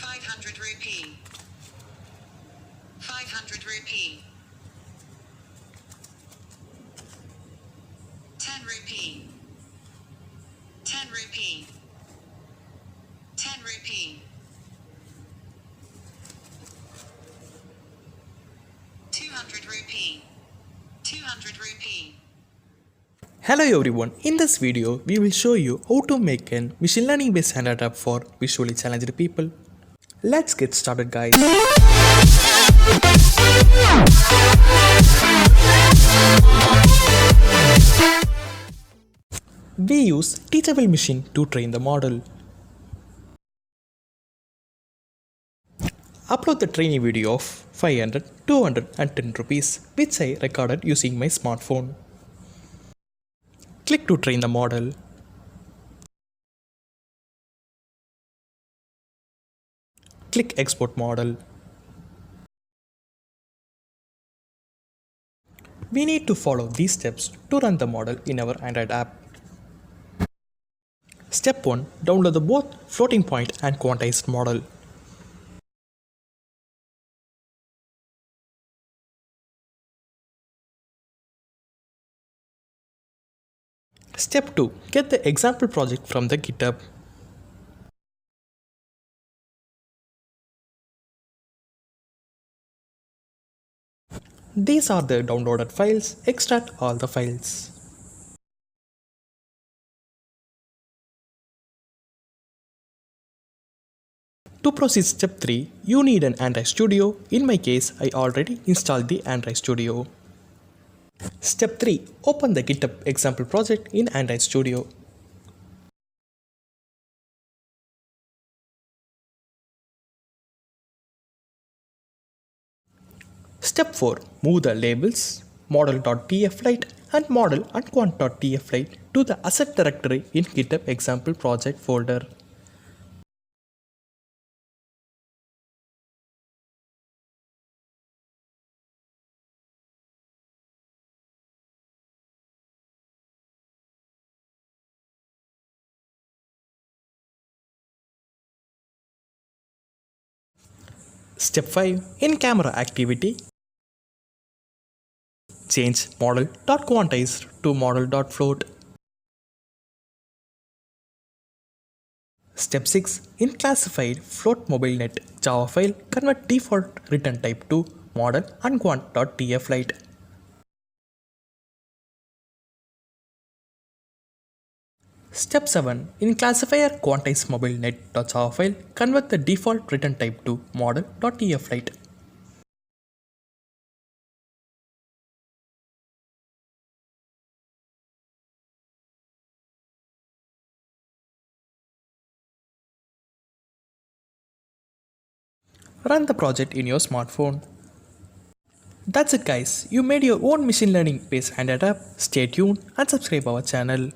500 rupee. 500 rupee. 10 rupee. 10 rupee. 10 rupee. 200 rupee. 200 rupee. Hello everyone, in this video we will show you how to make a machine learning based standard app for visually challenged people. Let's get started guys. We use teachable machine to train the model. Upload the training video of 500, 200 and 10 rupees which I recorded using my smartphone. Click to train the model. Click export model. We need to follow these steps to run the model in our Android app. Step 1. Download the both floating point and quantized model. Step 2. Get the example project from the GitHub. These are the downloaded files. Extract all the files. To proceed step 3, you need an Android Studio. In my case, I already installed the Android Studio. Step 3. Open the GitHub example project in Android Studio. Step 4. Move the labels model.tflight and model and quant.tflight to the asset directory in GitHub example project folder. Step 5. In camera activity, change model.quantized to model.float. Step 6. In classified float mobilenet Java file, convert default return type to model and quant.tflight. Step 7. In classifier quantized mobilenet.java file, convert the default return type to model.tflight. Run the project in your smartphone. That's it guys, you made your own machine learning based Android app. Stay tuned and subscribe our channel.